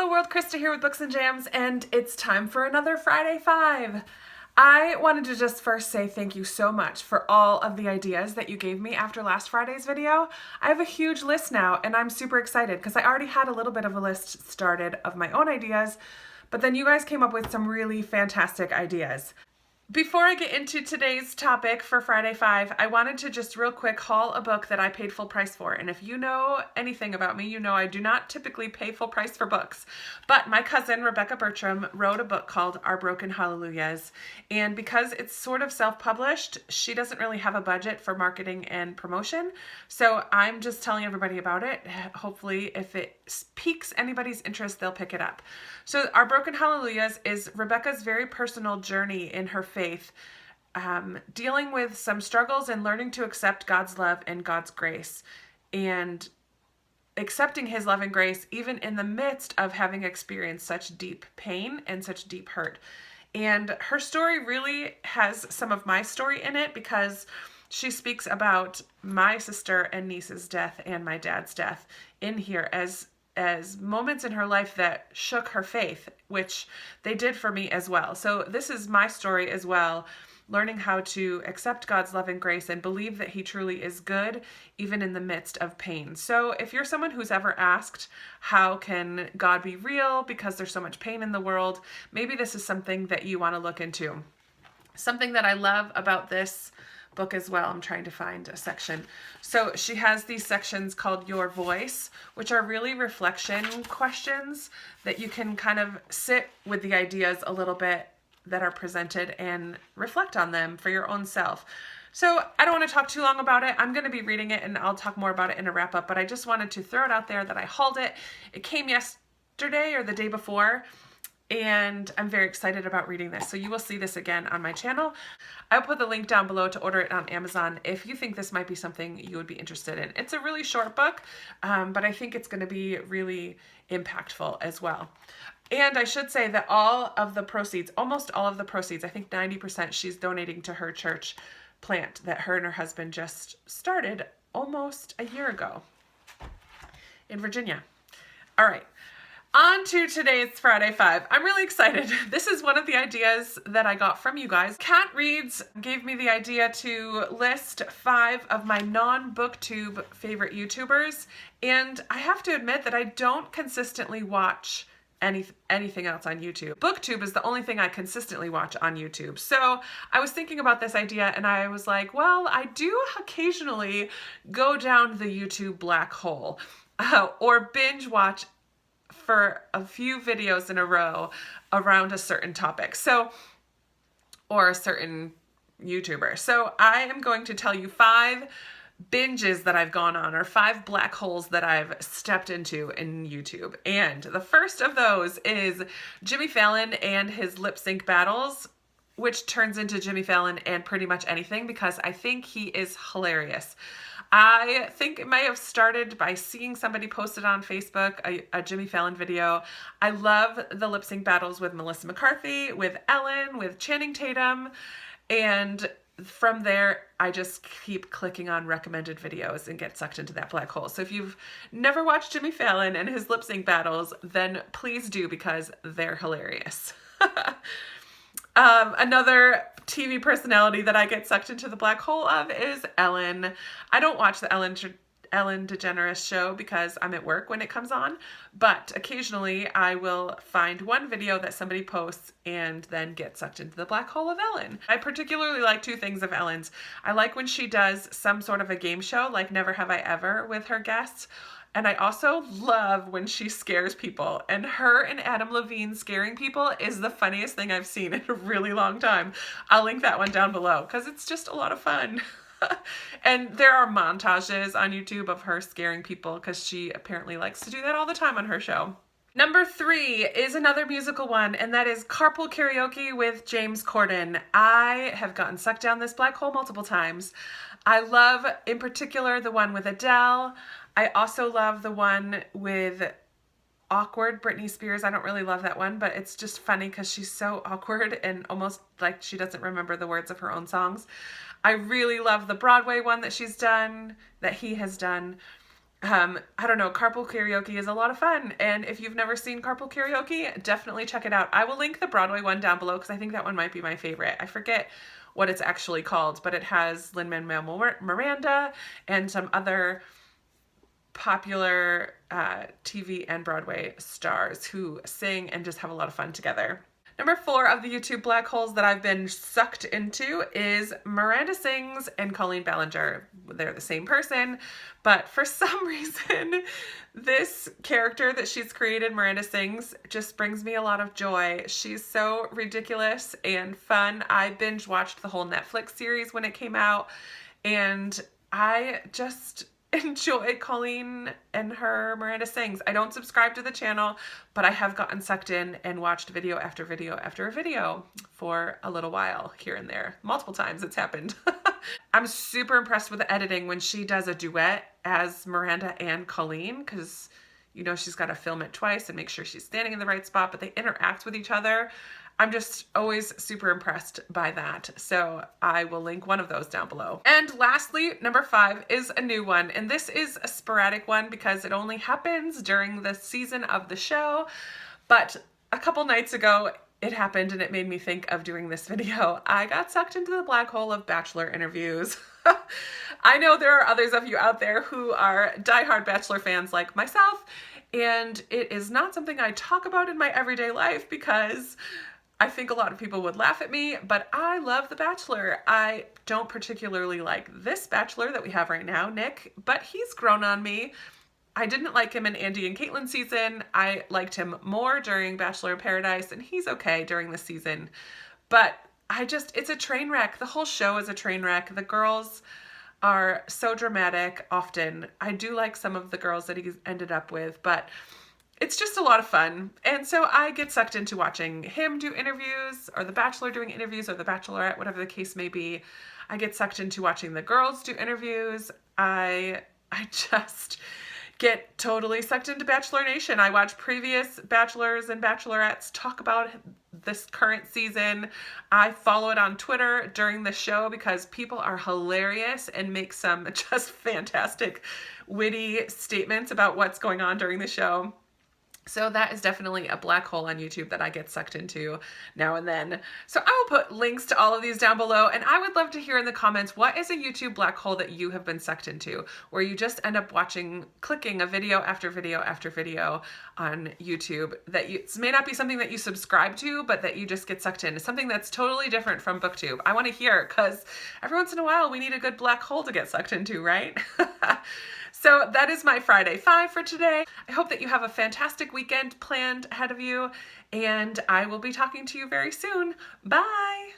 Hello world, Krista here with Books and Jams, and it's time for another Friday 5. I wanted to just first say thank you so much for all of the ideas that you gave me after last Friday's video. I have a huge list now, and I'm super excited because I already had a little bit of a list started of my own ideas, but then you guys came up with some really fantastic ideas. Before I get into today's topic for Friday 5, I wanted to just real quick haul a book that I paid full price for. And if you know anything about me, you know I do not typically pay full price for books. But my cousin, Rebecca Bertram, wrote a book called Our Broken Hallelujahs. And because it's sort of self-published, she doesn't really have a budget for marketing and promotion. So I'm just telling everybody about it. Hopefully, if it piques anybody's interest, they'll pick it up. So Our Broken Hallelujahs is Rebecca's very personal journey in her faith, dealing with some struggles and learning to accept God's love and God's grace, and accepting his love and grace even in the midst of having experienced such deep pain and such deep hurt. And her story really has some of my story in it because she speaks about my sister and niece's death and my dad's death in here as moments in her life that shook her faith, which they did for me as well. So this is my story as well, learning how to accept God's love and grace and believe that he truly is good, even in the midst of pain. So if you're someone who's ever asked, how can God be real because there's so much pain in the world, maybe this is something that you want to look into. Something that I love about this book as well, I'm trying to find a section. So she has these sections called Your Voice, which are really reflection questions that you can kind of sit with the ideas a little bit that are presented and reflect on them for your own self. So I don't want to talk too long about it. I'm going to be reading it and I'll talk more about it in a wrap up, but I just wanted to throw it out there that I hauled it. It came yesterday or the day before, and I'm very excited about reading this. So you will see this again on my channel. I'll put the link down below to order it on Amazon if you think this might be something you would be interested in. It's a really short book, but I think it's going to be really impactful as well. And I should say that all of the proceeds, almost all of the proceeds, I think 90%, she's donating to her church plant that her and her husband just started almost a year ago in Virginia. All right. On to today's Friday 5. I'm really excited. This is one of the ideas that I got from you guys. Kat Reads gave me the idea to list 5 of my non-BookTube favorite YouTubers, and I have to admit that I don't consistently watch anything else on YouTube. BookTube is the only thing I consistently watch on YouTube. So I was thinking about this idea and I was like, well, I do occasionally go down the YouTube black hole or binge watch for a few videos in a row around a certain topic. Or a certain YouTuber. So I am going to tell you 5 binges that I've gone on, or 5 black holes that I've stepped into in YouTube. And the first of those is Jimmy Fallon and his lip sync battles, which turns into Jimmy Fallon and pretty much anything because I think he is hilarious. I think it may have started by seeing somebody posted on Facebook a Jimmy Fallon video. I love the lip sync battles with Melissa McCarthy, with Ellen, with Channing Tatum, and from there I just keep clicking on recommended videos and get sucked into that black hole. So if you've never watched Jimmy Fallon and his lip sync battles, then please do because they're hilarious. Another TV personality that I get sucked into the black hole of is Ellen. I don't watch the Ellen DeGeneres show because I'm at work when it comes on, but occasionally I will find one video that somebody posts and then get sucked into the black hole of Ellen. I particularly like 2 things of Ellen's. I like when she does some sort of a game show like Never Have I Ever with her guests. And I also love when she scares people, and her and Adam Levine scaring people is the funniest thing I've seen in a really long time. I'll link that one down below because it's just a lot of fun. And there are montages on YouTube of her scaring people because she apparently likes to do that all the time on her show. Number 3 is another musical one, and that is Carpool Karaoke with James Corden. I have gotten sucked down this black hole multiple times. I love, in particular, the one with Adele. I also love the one with awkward Britney Spears. I don't really love that one, but it's just funny because she's so awkward and almost like she doesn't remember the words of her own songs. I really love the Broadway one that he has done. I don't know, carpool karaoke is a lot of fun. And if you've never seen carpool karaoke, definitely check it out. I will link the Broadway one down below because I think that one might be my favorite. I forget what it's actually called, but it has Lin-Manuel Miranda and some other popular TV and Broadway stars who sing and just have a lot of fun together. Number 4 of the YouTube black holes that I've been sucked into is Miranda Sings and Colleen Ballinger. They're the same person, but for some reason, this character that she's created, Miranda Sings, just brings me a lot of joy. She's so ridiculous and fun. I binge watched the whole Netflix series when it came out, and I just enjoy Colleen and her Miranda Sings. I don't subscribe to the channel, but I have gotten sucked in and watched video after video after video for a little while here and there. Multiple times it's happened. I'm super impressed with the editing when she does a duet as Miranda and Colleen, because you know she's got to film it twice and make sure she's standing in the right spot, but they interact with each other. I'm just always super impressed by that. So I will link one of those down below. And lastly, number 5 is a new one. And this is a sporadic one because it only happens during the season of the show. But a couple nights ago, it happened and it made me think of doing this video. I got sucked into the black hole of Bachelor interviews. I know there are others of you out there who are diehard Bachelor fans like myself. And it is not something I talk about in my everyday life because I think a lot of people would laugh at me, but I love The Bachelor. I don't particularly like this Bachelor that we have right now, Nick, but he's grown on me. I didn't like him in Andy and Caitlin season. I liked him more during Bachelor in Paradise, and he's okay during this season. But it's a train wreck. The whole show is a train wreck. The girls are so dramatic often. I do like some of the girls that he ended up with, but it's just a lot of fun. And so I get sucked into watching him do interviews, or The Bachelor doing interviews, or The Bachelorette, whatever the case may be. I get sucked into watching the girls do interviews. I just get totally sucked into Bachelor Nation. I watch previous Bachelors and Bachelorettes talk about this current season. I follow it on Twitter during the show because people are hilarious and make some just fantastic, witty statements about what's going on during the show. So that is definitely a black hole on YouTube that I get sucked into now and then. So I will put links to all of these down below, and I would love to hear in the comments, what is a YouTube black hole that you have been sucked into, where you just end up clicking a video after video after video on YouTube that may not be something that you subscribe to, but that you just get sucked in. It's something that's totally different from BookTube. I want to hear, because every once in a while we need a good black hole to get sucked into, right? So that is my Friday 5 for today. I hope that you have a fantastic weekend planned ahead of you, and I will be talking to you very soon. Bye!